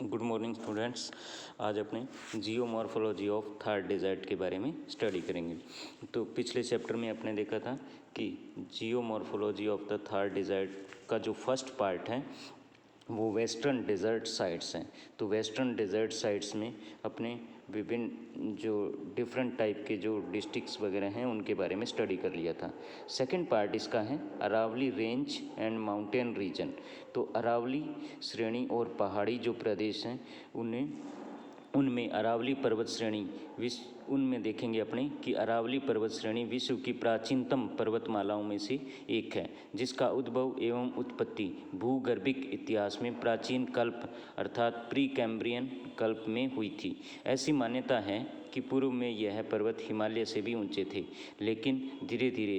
Good morning students. आज अपने geomorphology of third desert के बारे में स्टडी करेंगे। तो पिछले चैप्टर में आपने देखा था कि geomorphology of the third desert का जो फर्स्ट पार्ट है वो वेस्टर्न डेजर्ट साइट्स हैं। तो वेस्टर्न डेजर्ट साइट्स में अपने विभिन्न जो डिफरेंट टाइप के जो डिस्ट्रिक्ट्स वगैरह हैं उनके बारे में स्टडी कर लिया था। सेकंड पार्ट इसका है Aravalli range and mountain region. तो अरावली श्रेणी और पहाड़ी जो प्रदेश हैं उनमें अरावली पर्वत श्रेणी उनमें देखेंगे अपने कि अरावली पर्वत श्रेणी विश्व की प्राचीनतम पर्वतमालाओं में से एक है, जिसका उद्भव एवं उत्पत्ति भूगर्भिक इतिहास में प्राचीन कल्प अर्थात प्री कैम्ब्रियन कल्प में हुई थी। ऐसी मान्यता है कि पूर्व में यह पर्वत हिमालय से भी ऊंचे थे, लेकिन धीरे धीरे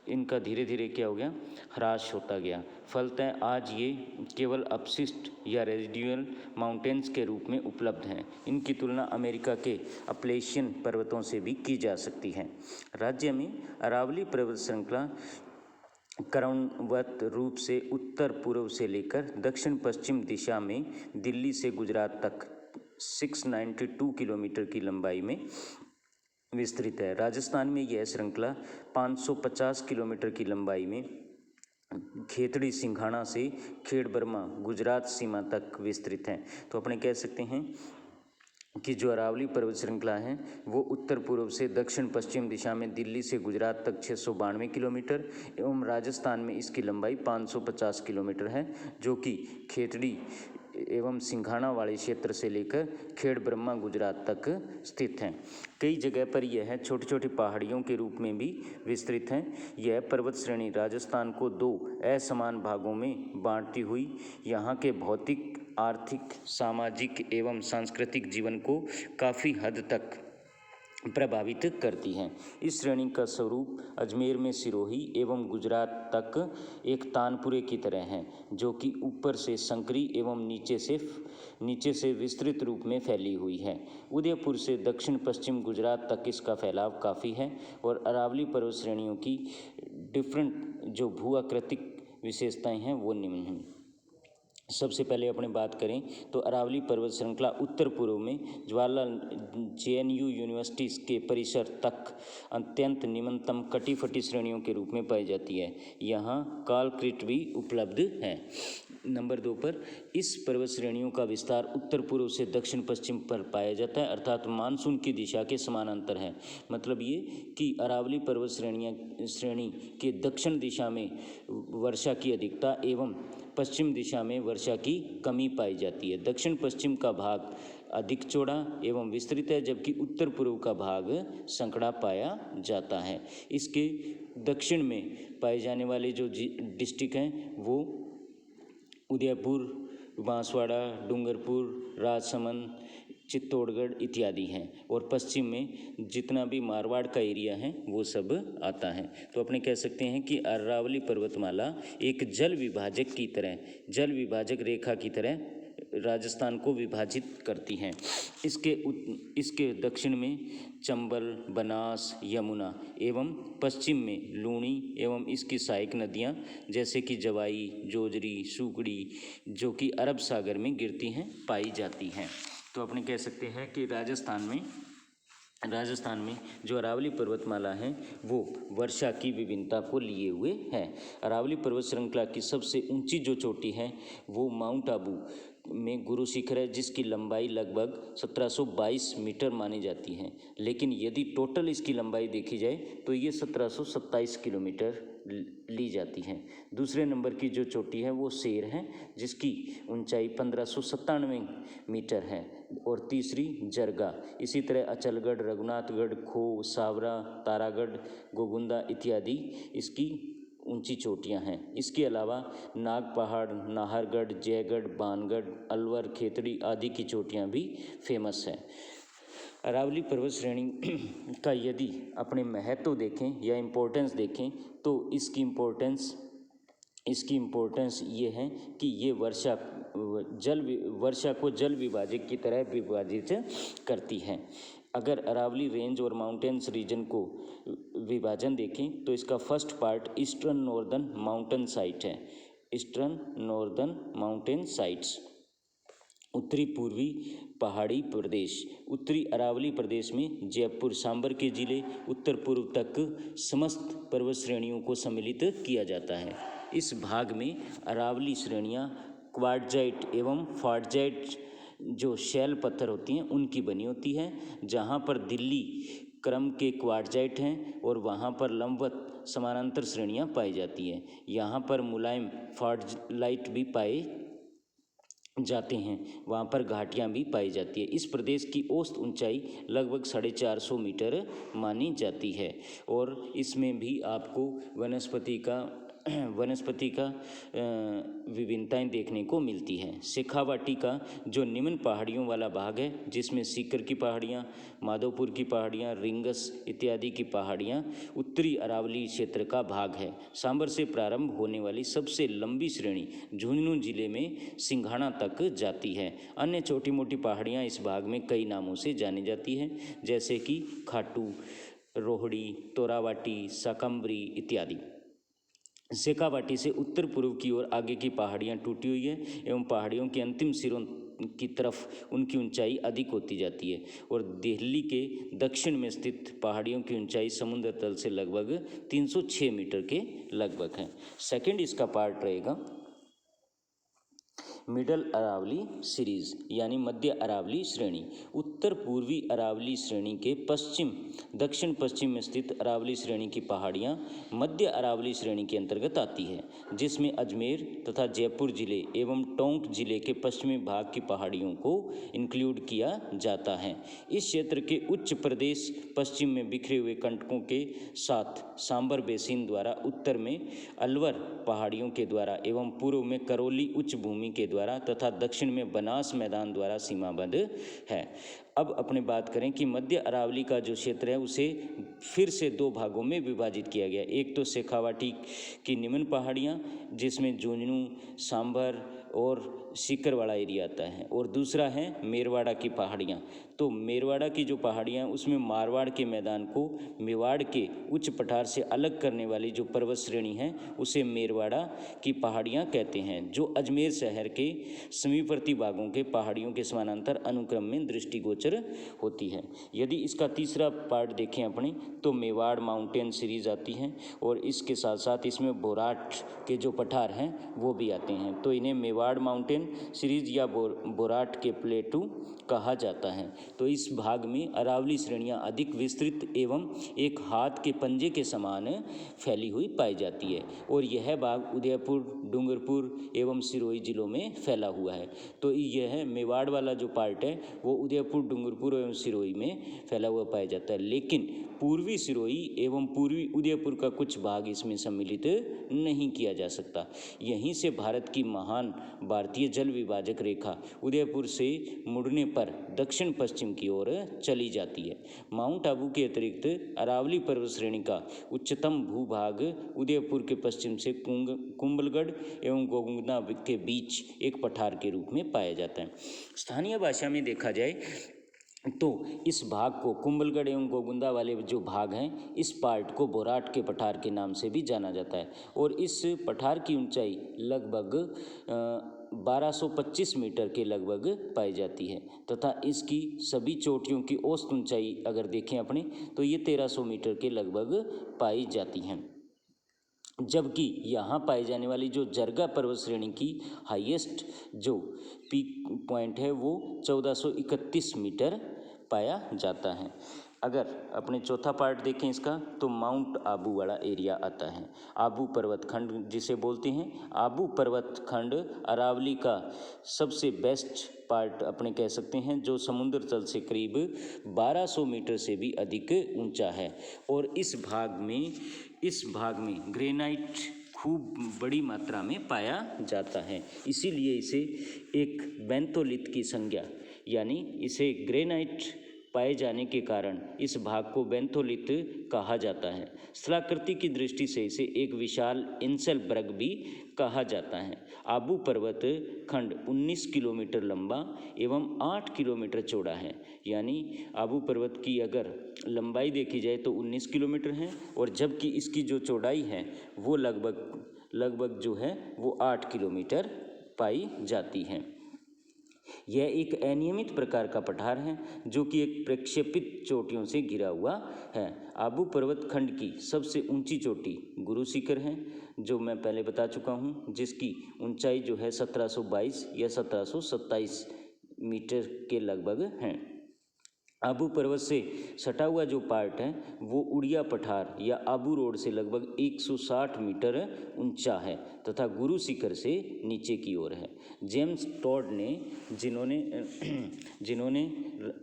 इनका धीरे धीरे क्या हो गया, ह्रास होता गया। फलतः आज ये केवल अपशिष्ट या रेजिडुअल माउंटेन्स के रूप में उपलब्ध हैं। इनकी तुलना अमेरिका के अपलेशियन पर्वतों से भी की जा सकती है। राज्य में अरावली पर्वत श्रृंखला क्रमबद्ध रूप से उत्तर पूर्व से लेकर दक्षिण पश्चिम दिशा में दिल्ली से गुजरात तक 692 किलोमीटर की लंबाई में विस्तृत है। राजस्थान में यह श्रृंखला 550 किलोमीटर की लंबाई में खेतड़ी सिंघाना से खेड़बर्मा गुजरात सीमा तक विस्तृत है। तो अपने कह सकते हैं कि जो अरावली पर्वत श्रृंखला है वो उत्तर पूर्व से दक्षिण पश्चिम दिशा में दिल्ली से गुजरात तक 692 किलोमीटर एवं राजस्थान में इसकी लंबाई 550 किलोमीटर है, जो कि खेतड़ी एवं सिंघाना वाले क्षेत्र से लेकर खेड़ब्रह्मा गुजरात तक स्थित हैं। कई जगह पर यह छोटी छोटी पहाड़ियों के रूप में भी विस्तृत हैं। यह पर्वत श्रेणी राजस्थान को दो असमान भागों में बांटती हुई यहाँ के भौतिक, आर्थिक, सामाजिक एवं सांस्कृतिक जीवन को काफ़ी हद तक प्रभावित करती हैं। इस श्रेणी का स्वरूप अजमेर में सिरोही एवं गुजरात तक एक तानपुरे की तरह है, जो कि ऊपर से संकरी एवं नीचे से विस्तृत रूप में फैली हुई है। उदयपुर से दक्षिण पश्चिम गुजरात तक इसका फैलाव काफ़ी है। और अरावली पर्वत श्रेणियों की डिफरेंट जो भूआकृतिक विशेषताएं हैं वो निम्न हैं। सबसे पहले अपने बात करें तो अरावली पर्वत श्रृंखला उत्तर पूर्व में जवाहरलाल JNU यूनिवर्सिटी के परिसर तक अत्यंत निम्नतम कटी-फटी श्रेणियों के रूप में पाई जाती है। यहाँ कालक्रीट भी उपलब्ध है। नंबर 2 पर इस पर्वत श्रेणियों का विस्तार उत्तर पूर्व से दक्षिण पश्चिम पर पाया जाता है, अर्थात मानसून की दिशा के समानांतर है। मतलब ये कि अरावली पर्वत श्रेणी के दक्षिण दिशा में वर्षा की अधिकता एवं पश्चिम दिशा में वर्षा की कमी पाई जाती है। दक्षिण पश्चिम का भाग अधिक चौड़ा एवं विस्तृत है, जबकि उत्तर पूर्व का भाग संकड़ा पाया जाता है। इसके दक्षिण में पाए जाने वाले जो डिस्ट्रिक्ट हैं वो उदयपुर, बांसवाड़ा, डूंगरपुर, राजसमंद, चित्तौड़गढ़ इत्यादि हैं। और पश्चिम में जितना भी मारवाड़ का एरिया है वो सब आता है। तो अपने कह सकते हैं कि अरावली पर्वतमाला एक जल विभाजक रेखा की तरह राजस्थान को विभाजित करती हैं। इसके दक्षिण में चंबल, बनास, यमुना एवं पश्चिम में लूणी एवं इसकी सहायक नदियां जैसे कि जवाई, जोजरी, सुगड़ी जो कि अरब सागर में गिरती हैं पाई जाती हैं। तो अपने कह सकते हैं कि राजस्थान में जो अरावली पर्वतमाला है वो वर्षा की विभिन्नता को लिए हुए है। अरावली पर्वत श्रृंखला की सबसे ऊंची जो चोटी है वो माउंट आबू में गुरु शिखर है, जिसकी लंबाई लगभग 1722 मीटर मानी जाती है। लेकिन यदि टोटल इसकी लंबाई देखी जाए तो ये 1727 किलोमीटर ली जाती है। दूसरे नंबर की जो चोटी है वो शेर है, जिसकी ऊंचाई 1597 मीटर है। और तीसरी जरगा। इसी तरह अचलगढ़, रघुनाथगढ़, खो, सावरा, तारागढ़, गोगुंदा इत्यादि इसकी ऊंची चोटियां हैं। इसके अलावा नाग पहाड़, नाहरगढ़, जयगढ़, बानगढ़, अलवर, खेतड़ी आदि की चोटियां भी फेमस हैं। अरावली पर्वत श्रेणी का यदि अपने महत्व देखें या इम्पोर्टेंस देखें तो इसकी इम्पोर्टेंस ये है कि ये वर्षा को जल विभाजक की तरह विभाजित करती है। अगर अरावली रेंज और माउंटेन्स रीजन को विभाजन देखें तो इसका first part eastern northern mountain site है। ईस्टर्न नॉर्दर्न माउंटेन साइट्स उत्तरी पूर्वी पहाड़ी प्रदेश, उत्तरी अरावली प्रदेश में जयपुर सांबर के जिले उत्तर पूर्व तक समस्त पर्वत श्रेणियों को सम्मिलित किया जाता है। इस भाग में अरावली श्रेणियाँ क्वार्टजाइट एवं क्वार्टजाइट जो शैल पत्थर होती हैं उनकी बनी होती है, जहाँ पर दिल्ली क्रम के क्वार्टजाइट हैं और वहाँ पर लंबवत समानांतर श्रेणियाँ पाई जाती हैं। यहाँ पर मुलायम क्वार्टजाइट भी पाए जाते हैं, वहाँ पर घाटियाँ भी पाई जाती है। इस प्रदेश की औसत ऊंचाई लगभग 450 मीटर मानी जाती है और इसमें भी आपको वनस्पति का विभिन्नताएं देखने को मिलती हैं। शेखावाटी का जो निम्न पहाड़ियों वाला भाग है, जिसमें सीकर की पहाड़ियाँ, माधोपुर की पहाड़ियाँ, रिंगस इत्यादि की पहाड़ियाँ उत्तरी अरावली क्षेत्र का भाग है। सांबर से प्रारंभ होने वाली सबसे लंबी श्रेणी झुंझुनू जिले में सिंघाना तक जाती है। अन्य छोटी मोटी पहाड़ियाँ इस भाग में कई नामों से जानी जाती हैं, जैसे कि खाटू, रोहड़ी, तोरावाटी, साकम्बरी इत्यादि। शेखावाटी से उत्तर पूर्व की ओर आगे की पहाड़ियाँ टूटी हुई है एवं पहाड़ियों के अंतिम सिरों की तरफ उनकी ऊंचाई अधिक होती जाती है और दिल्ली के दक्षिण में स्थित पहाड़ियों की ऊंचाई समुद्र तल से लगभग 306 मीटर के लगभग है। सेकंड इसका पार्ट रहेगा मिडल अरावली सीरीज यानी मध्य अरावली श्रेणी। उत्तर पूर्वी अरावली श्रेणी के दक्षिण पश्चिम में स्थित अरावली श्रेणी की पहाड़ियाँ मध्य अरावली श्रेणी के अंतर्गत आती है, जिसमें अजमेर तथा जयपुर जिले एवं टोंक जिले के पश्चिमी भाग की पहाड़ियों को इंक्लूड किया जाता है। इस क्षेत्र के उच्च प्रदेश पश्चिम में बिखरे हुए कंटकों के साथ सांबर बेसिन द्वारा, उत्तर में अलवर पहाड़ियों के द्वारा एवं पूर्व में करौली उच्च भूमि के द्वारा तथा दक्षिण में बनास मैदान द्वारा सीमाबद्ध है। अब अपने बात करें कि मध्य अरावली का जो क्षेत्र है उसे फिर से दो भागों में विभाजित किया गया। एक तो शेखावाटी की निम्न पहाड़ियाँ जिसमें झुंझुनू, सांभर और सीकरवाड़ा एरिया आता है, और दूसरा है मेरवाड़ा की पहाड़ियाँ। तो मेरवाड़ा की जो पहाड़ियाँ उसमें मारवाड़ के मैदान को मेवाड़ के उच्च पठार से अलग करने वाली जो पर्वत श्रेणी है उसे मेरवाड़ा की पहाड़ियाँ कहते हैं, जो अजमेर शहर के समीपवर्ती भागों के पहाड़ियों के समानांतर अनुक्रम में दृष्टिगोचर होती है। यदि इसका तीसरा पार्ट देखें अपने तो मेवाड़ माउंटेन सीरीज आती है और इसके साथ साथ इसमें बोराट के जो पठार हैं वो भी आते हैं, तो इन्हें मेवाड़ माउंटेन सीरीज या बोराट के प्लेटू कहा जाता है। तो इस भाग में अरावली श्रेणियाँ अधिक विस्तृत एवं एक हाथ के पंजे के समान फैली हुई पाई जाती है और यह भाग उदयपुर, डूंगरपुर एवं सिरोही जिलों में फैला हुआ है। तो यह मेवाड़ वाला जो पार्ट है वो उदयपुर, डूंगरपुर एवं सिरोही में फैला हुआ पाया जाता है, लेकिन पूर्वी सिरोही एवं पूर्वी उदयपुर का कुछ भाग इसमें सम्मिलित नहीं किया जा सकता। यहीं से भारत की महान भारतीय जल विभाजक रेखा उदयपुर से मुड़ने पर दक्षिण पश्चिम की ओर चली जाती है। माउंट आबू के अतिरिक्त अरावली पर्वत श्रेणी का उच्चतम भूभाग उदयपुर के पश्चिम से कुंभलगढ़ एवं गोगुंदा के बीच एक पठार के रूप में पाया जाता है। स्थानीय भाषा में देखा जाए तो इस भाग को कुंभलगढ़ एवं गोगुंदा वाले जो भाग हैं इस पार्ट को बोराट के पठार के नाम से भी जाना जाता है और इस पठार की ऊंचाई लगभग 1225 मीटर के लगभग पाई जाती है तथा इसकी सभी चोटियों की औसत ऊंचाई अगर देखें अपने तो ये 1300 मीटर के लगभग पाई जाती हैं। जबकि यहाँ पाई जाने वाली जो जरगा पर्वत श्रेणी की हाईएस्ट जो पीक पॉइंट है वो 1431 मीटर पाया जाता है। अगर अपने चौथा पार्ट देखें इसका तो माउंट आबू वाला एरिया आता है। आबू पर्वत खंड जिसे बोलते हैं, आबू पर्वत खंड अरावली का सबसे बेस्ट पार्ट अपने कह सकते हैं, जो समुद्र तल से करीब 1200 मीटर से भी अधिक ऊंचा है और इस भाग में ग्रेनाइट खूब बड़ी मात्रा में पाया जाता है। इसीलिए इसे एक बेंतोलिथ की संज्ञा यानी इसे ग्रेनाइट पाए जाने के कारण इस भाग को बेंथोलिथ कहा जाता है। स्थलाकृति की दृष्टि से इसे एक विशाल इंसेलबर्ग भी कहा जाता है। आबू पर्वत खंड 19 किलोमीटर लंबा एवं 8 किलोमीटर चौड़ा है, यानी आबू पर्वत की अगर लंबाई देखी जाए तो 19 किलोमीटर है और जबकि इसकी जो चौड़ाई है वो लगभग जो है वो 8 किलोमीटर पाई जाती है। यह एक अनियमित प्रकार का पठार है जो कि एक प्रक्षेपित चोटियों से घिरा हुआ है। आबू पर्वत खंड की सबसे ऊंची चोटी गुरु शिखर है, जो मैं पहले बता चुका हूँ, जिसकी ऊंचाई जो है 1722 या 1727 मीटर के लगभग है। आबू पर्वत से सटा हुआ जो पार्ट है वो उड़िया पठार या आबू रोड से लगभग 160 मीटर ऊंचा है तथा गुरु शिखर से नीचे की ओर है। जेम्स टॉड ने जिन्होंने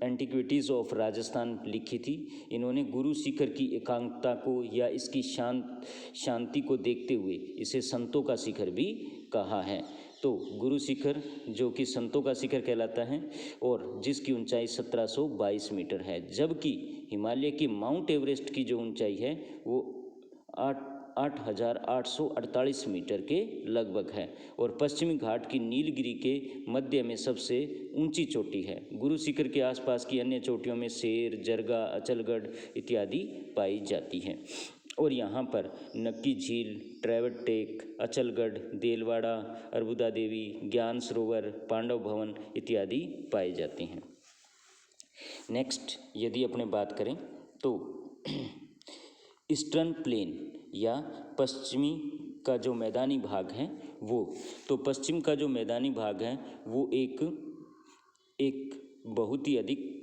एंटिक्विटीज़ ऑफ राजस्थान लिखी थी, इन्होंने गुरु शिखर की एकांतता को या इसकी शांति को देखते हुए इसे संतों का शिखर भी कहा है। तो गुरु शिखर जो कि संतों का शिखर कहलाता है और जिसकी ऊंचाई 1722 मीटर है, जबकि हिमालय की माउंट एवरेस्ट की जो ऊंचाई है वो 8,848 मीटर के लगभग है और पश्चिमी घाट की नीलगिरी के मध्य में सबसे ऊंची चोटी है। गुरु शिखर के आसपास की अन्य चोटियों में शेर, जरगा, अचलगढ़ इत्यादि पाई जाती हैं और यहाँ पर नक्की झील, ट्रैवर्ट टेक, अचलगढ़, देलवाड़ा, अर्बुदा देवी, ज्ञान सरोवर, पांडव भवन इत्यादि पाए जाते हैं। नेक्स्ट यदि अपने बात करें तो ईस्टर्न प्लेन या पश्चिमी का जो मैदानी भाग है तो पश्चिम का जो मैदानी भाग है वो एक बहुत ही अधिक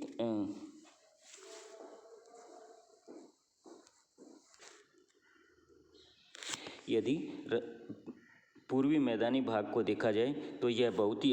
यदि पूर्वी मैदानी भाग को देखा जाए तो यह बहुत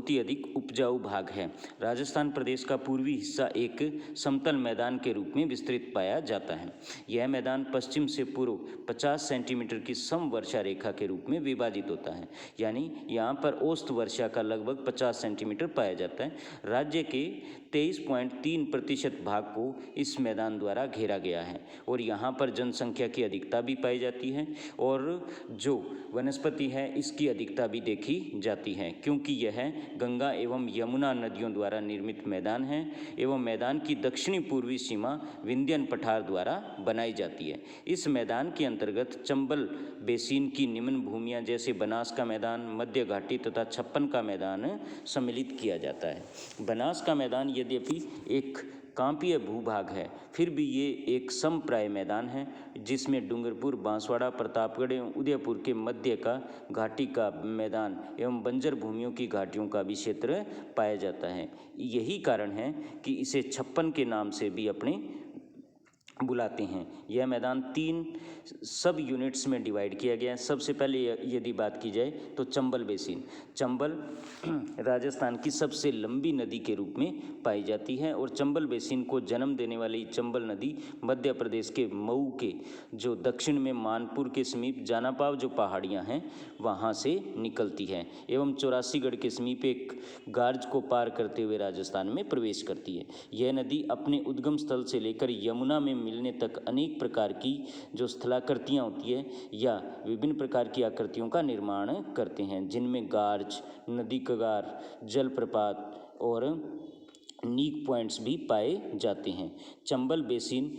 ही अधिक उपजाऊ भाग है। राजस्थान प्रदेश का पूर्वी हिस्सा एक समतल मैदान के रूप में विस्तृत पाया जाता है। यह मैदान पश्चिम से पूर्व 50 सेंटीमीटर की समवर्षा रेखा के रूप में विभाजित होता है, यानी यहाँ पर औसत वर्षा का लगभग 50 सेंटीमीटर पाया जाता है। राज्य के 23.3% भाग को इस मैदान द्वारा घेरा गया है और यहाँ पर जनसंख्या की अधिकता भी पाई जाती है और जो वनस्पति है इसकी अधिकता भी देखी जाती है, क्योंकि यह गंगा एवं यमुना नदियों द्वारा निर्मित मैदान है एवं मैदान की दक्षिणी पूर्वी सीमा विंध्यन पठार द्वारा बनाई जाती है। इस मैदान के अंतर्गत चंबल बेसिन की निम्न भूमियां जैसे बनास का मैदान, मध्य घाटी तथा छप्पन का मैदान सम्मिलित किया जाता है। बनास का मैदान यद्यपि एक कांपीय भूभाग है, फिर भी ये एक समप्राय मैदान है जिसमें डूंगरपुर, बांसवाड़ा, प्रतापगढ़ एवं उदयपुर के मध्य का घाटी का मैदान एवं बंजर भूमियों की घाटियों का भी क्षेत्र पाया जाता है। यही कारण है कि इसे छप्पन के नाम से भी अपने बुलाते हैं। यह मैदान 3 सब यूनिट्स में डिवाइड किया गया है। सबसे पहले यदि बात की जाए तो चंबल बेसिन। चंबल राजस्थान की सबसे लंबी नदी के रूप में पाई जाती है और चंबल बेसिन को जन्म देने वाली चंबल नदी मध्य प्रदेश के मऊ के जो दक्षिण में मानपुर के समीप जानापाव जो पहाड़ियाँ हैं वहाँ से निकलती है एवं 84गढ़ के समीप एक गार्ज को पार करते हुए राजस्थान में प्रवेश करती है। यह नदी अपने उद्गम स्थल से लेकर यमुना में मिलने तक अनेक प्रकार की जो स्थलाकृतियाँ होती है या विभिन्न प्रकार की आकृतियों का निर्माण करते हैं, जिनमें गार्ज, नदी कगार, जलप्रपात और नीक पॉइंट्स भी पाए जाते हैं। चंबल बेसिन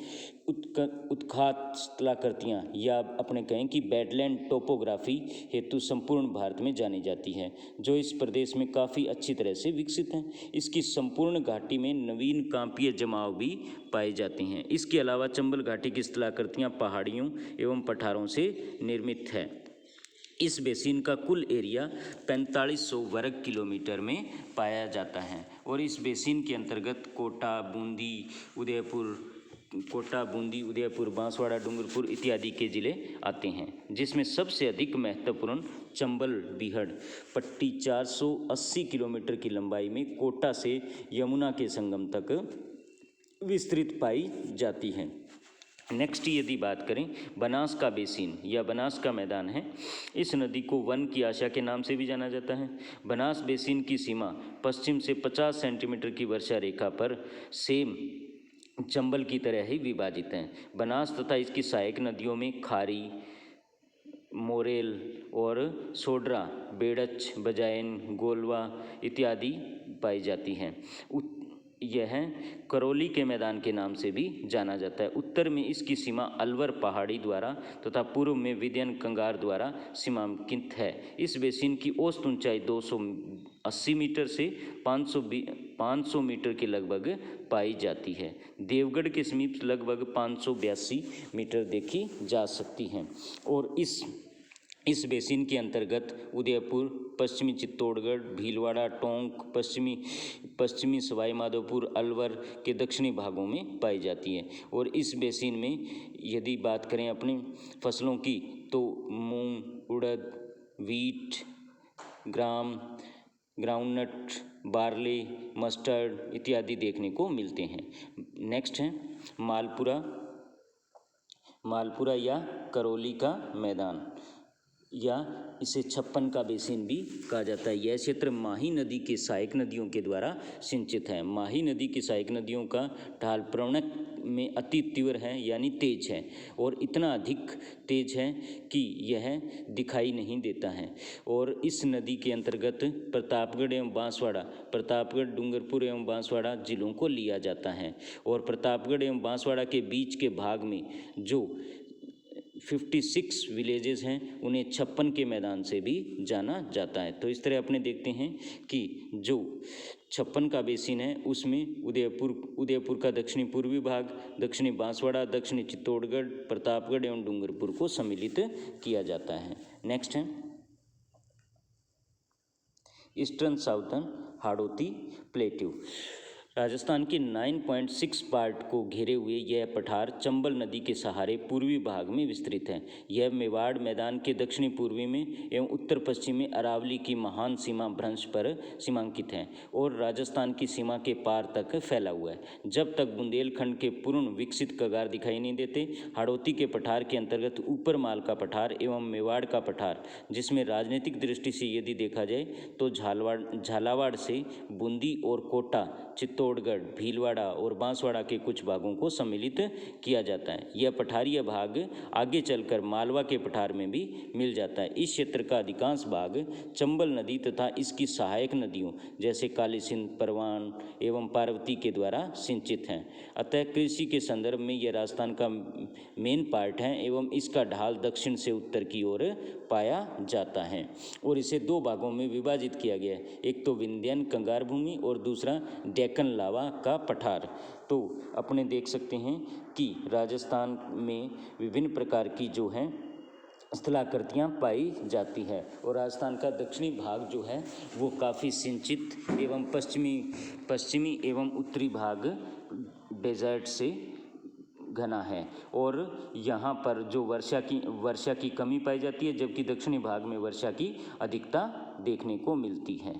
उत्खात स्थलाकृतियाँ या अपने कहें कि बैडलैंड टोपोग्राफी हेतु संपूर्ण भारत में जानी जाती है, जो इस प्रदेश में काफ़ी अच्छी तरह से विकसित हैं। इसकी संपूर्ण घाटी में नवीन कांपीय जमाव भी पाए जाते हैं। इसके अलावा चंबल घाटी की स्थलाकृतियाँ पहाड़ियों एवं पठारों से निर्मित है। इस बेसिन का कुल एरिया 4500 वर्ग किलोमीटर में पाया जाता है और इस बेसिन के अंतर्गत कोटा, बूंदी, उदयपुर, बांसवाड़ा, डूंगरपुर इत्यादि के ज़िले आते हैं, जिसमें सबसे अधिक महत्वपूर्ण चंबल बीहड़ पट्टी 480 किलोमीटर की लंबाई में कोटा से यमुना के संगम तक विस्तृत पाई जाती है। नेक्स्ट यदि बात करें बनास का बेसिन या बनास का मैदान है, इस नदी को वन की आशा के नाम से भी जाना जाता है। बनास बेसिन की सीमा पश्चिम से 50 सेंटीमीटर की वर्षा रेखा पर सेम चंबल की तरह ही विभाजित है। बनास तथा इसकी सहायक नदियों में खारी, मोरेल और सोड्रा, बेड़च, बजायन, गोलवा इत्यादि पाई जाती हैं। यह करौली के मैदान के नाम से भी जाना जाता है। उत्तर में इसकी सीमा अलवर पहाड़ी द्वारा तथा पूर्व में विंध्य कंगार द्वारा सीमांकित है। इस बेसिन की औसत ऊंचाई 280 मीटर से 500 मीटर के लगभग पाई जाती है। देवगढ़ के समीप लगभग 582 मीटर देखी जा सकती हैं। और इस बेसिन के अंतर्गत उदयपुर, पश्चिमी चित्तौड़गढ़, भीलवाड़ा, टोंक, पश्चिमी सवाई माधोपुर, अलवर के दक्षिणी भागों में पाई जाती है। और इस बेसिन में यदि बात करें अपनी फसलों की तो मूंग, उड़द, वीट, ग्राउंडनट, बार्ले, मस्टर्ड इत्यादि देखने को मिलते हैं। नेक्स्ट है मालपुरा या करौली का मैदान, या इसे 56 का बेसिन भी कहा जाता है। यह क्षेत्र माही नदी के सहायक नदियों के द्वारा सिंचित है। माही नदी की सहायक नदियों का ढाल प्रवणक में अति तीव्र है यानी तेज है, और इतना अधिक तेज है कि यह दिखाई नहीं देता है। और इस नदी के अंतर्गत प्रतापगढ़ एवं बांसवाड़ा, प्रतापगढ़, डूंगरपुर एवं बांसवाड़ा जिलों को लिया जाता है। और प्रतापगढ़ एवं बांसवाड़ा के बीच के भाग में जो 56 विलेजेस हैं उन्हें 56 के मैदान से भी जाना जाता है। तो इस तरह अपने देखते हैं कि जो 56 का बेसिन है उसमें उदयपुर का दक्षिणी पूर्वी भाग, दक्षिणी बांसवाड़ा, दक्षिणी चित्तौड़गढ़, प्रतापगढ़ एवं डूंगरपुर को सम्मिलित किया जाता है। नेक्स्ट है eastern southern Hadoti plateau. Rajasthan के 9.6 पार्ट को घेरे हुए यह पठार चंबल नदी के सहारे पूर्वी भाग में विस्तृत है। यह मेवाड़ मैदान के दक्षिणी पूर्वी में एवं उत्तर पश्चिम में अरावली की महान सीमा भ्रंश पर सीमांकित है और राजस्थान की सीमा के पार तक फैला हुआ है। जब तक बुंदेलखंड के पूर्ण विकसित कगार दिखाई नहीं देते, हाड़ौती के पठार के अंतर्गत ऊपर माल का पठार एवं मेवाड़ का पठार, जिसमें राजनीतिक दृष्टि से यदि देखा जाए तो झालावाड़ से बूंदी और कोटा, चित्तौड़गढ़, भीलवाड़ा और बांसवाड़ा के कुछ भागों को सम्मिलित किया जाता है। यह पठारीय भाग आगे चलकर मालवा के पठार में भी मिल जाता है। इस क्षेत्र का अधिकांश भाग चंबल नदी तथा इसकी सहायक नदियों जैसे काली सिंध, परवान एवं पार्वती के द्वारा सिंचित हैं। अतः कृषि के संदर्भ में यह राजस्थान का मेन पार्ट है एवं इसका ढाल दक्षिण से उत्तर की ओर पाया जाता है और इसे दो भागों में विभाजित किया गया है। एक तो विंध्यन कंगार भूमि और दूसरा डेक्कन लावा का पठार। तो अपने देख सकते हैं कि राजस्थान में विभिन्न प्रकार की जो हैं स्थलाकृतियाँ पाई जाती है और राजस्थान का दक्षिणी भाग जो है वो काफ़ी सिंचित एवं पश्चिमी एवं उत्तरी भाग डेजर्ट से घना है और यहाँ पर जो वर्षा की कमी पाई जाती है, जबकि दक्षिणी भाग में वर्षा की अधिकता देखने को मिलती है।